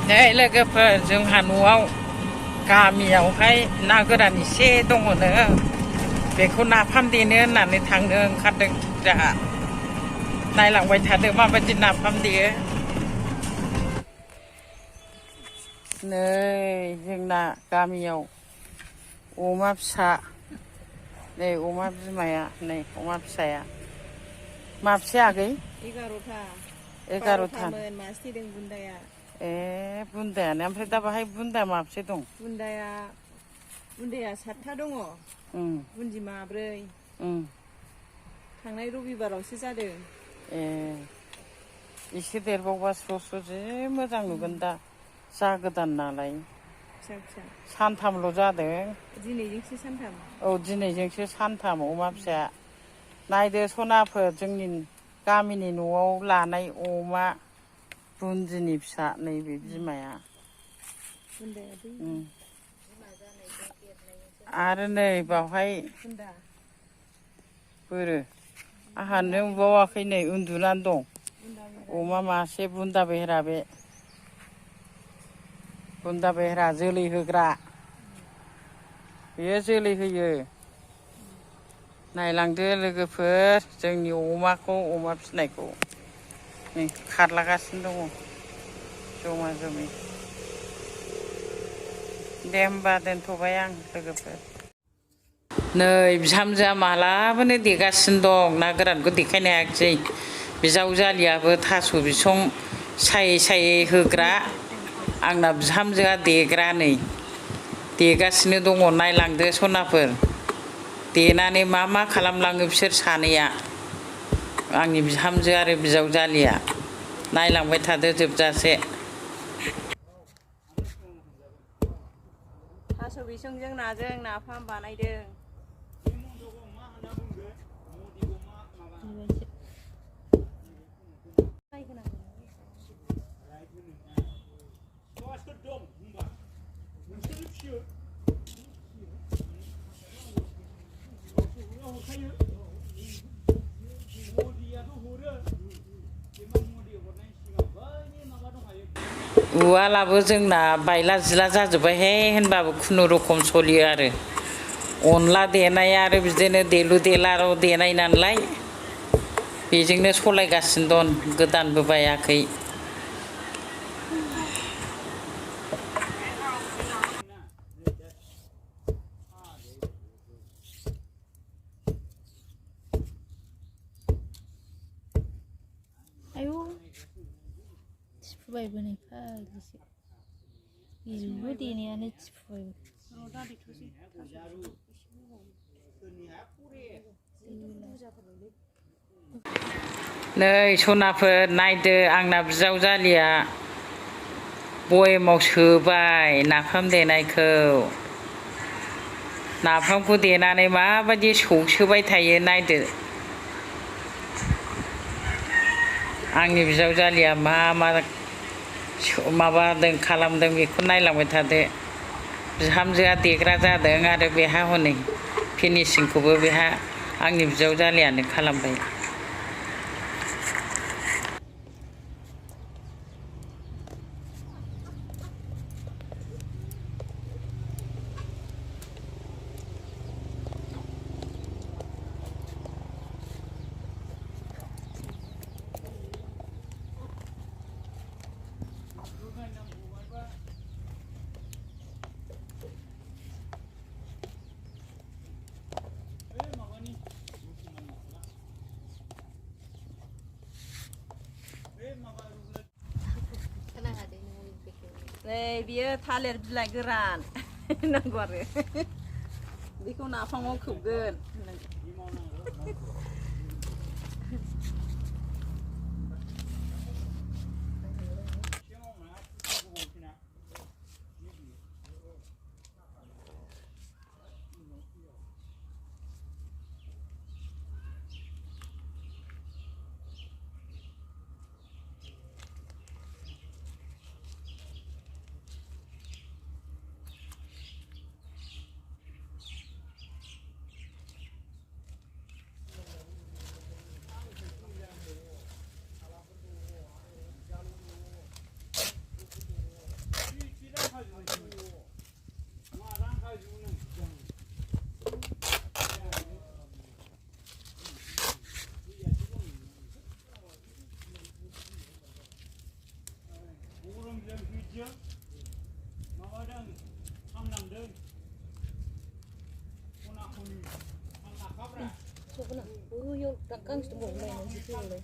नै लोगोफोर जोंहा न'आव गामियावहाय ना गोरान एसे दङनो बेखौ नाफाम देनो होननानै थांनो ओंखारदों जोंहा नायलांबाय थादो माबायदि नाफाम देयो नै जोंना गामियाव अमा फिसा नै अमा बिमाया नै अमा फिसाया माबसे आगै 11था 11था मासे थैदों बुन्दाया ए बुन्दायानो ओमफ्राय दा बाहाय बुन्दा माबसे दं बुन्दाया 7था दङ बुन्दि माब्रै थांनाय रबिबारावसो जादों ए एसे देरबावबा स्र' स्र' जि मोजां नुगोन दा जागोदान नालाय फिसा फिसा सानथामल' जादों दिनैजोंसो सानथाम औ दिनैजोंसो सानथाम अमा फिसाया नायदो सनाफोर जोंनि गामिनि न'आव लानाय अमा बुन्दिनि फिसा नैबे बिमाया आरो नै बावहाय बोरो आंहा नुबावाखै नै उन्दुनानै दं अमा मासे बुन्दा बेहेरा बे बुन्दा बेहेरा जोलै होग्रा बेयो जोलै होयो नायलांदो लोगोफोर जोंनि अमाखौ अमा फिसिनायखौ नै खारलागासिनो दङ जमा जमि दे होमबा दोनथ'बाय आं लोगोफोर नै बिहामजोआ मालाबानो देगासिनो दं ना गोरानखौ देखायनो हायाखिसै बिजावजालियाबो थास' बिसं सायै सायै होग्रा आंना बिहामजोआ देग्रा नै देगासिनो दङ नायलांदो सनाफोर देनानै मा खालामलाङो बिसोर सानैया आंनि बिहामजो आरो बिजावजालिया नायलांबाय थादो जोबजासे थास' बिसंजों नाजों नाफाम बानायदों उवालाबो जोंना बायला जिला जाजोब्बायहाय होनबाबो खुनुरुखुम सलियो आरो अनला देनाया आरो बिदिनो देलु देलाल' देनाय नालाय बेजोंनो सलायगासिनो दं गोदानबो बायाखै आयौ थिफुबायबो नै फाग्लिसो गिलु देनायानो थिफुबायबो नै सनाफोर नायदो आंना बिजावजालिया बयेमाव सोबाय नाफाम देनायखौ नाफामखौ देनानै माबायदि सौसोबाय थायो नायदो आंनि बिजावजालिया मा माबादों खालामदों बेखौ नायलांबाय थादो बिहामजोआ देग्रा जादों आरो बेहा हनै फिनिसिंखौबो बेहा आंनि बिजावजालियानो खालामबाय नै बियो थालिर बिलाइ गोरान नांगौ आरो बेखौ नाफामाव खोबगोन Soalnya, yuk takkan semua main di situเลย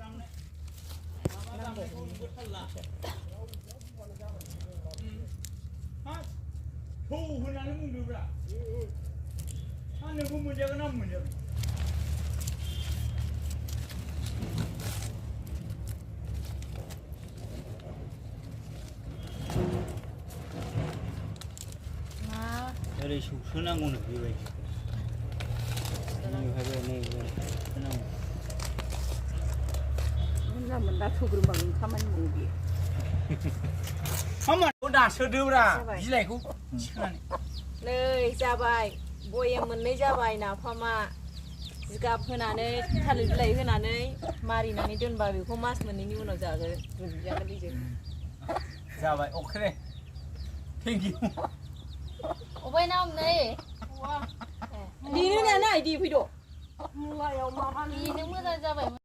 thu hơn là nó muốn được ra anh đừng có muốn chơi cái năm mình được đây sụp xuống nó ngon được như vậy nhiều hai bên này cái nào Nah, mình thu berumbang kaman mungkin. không mà đã sơ đưa ra gì này cũng नै जाबाय बया मोननै जाबाय नाफामा जिगाब होनानै थालिर बिलाइ होनानै मारिनानै दोनबा बेखौ मास मोननैनि उनाव जागोन रुजागोन बेजों जाबाय अके थेंक इउ अबाय ना हमनै दिनो ना इदि फैद' बेनो मोजां जाबाय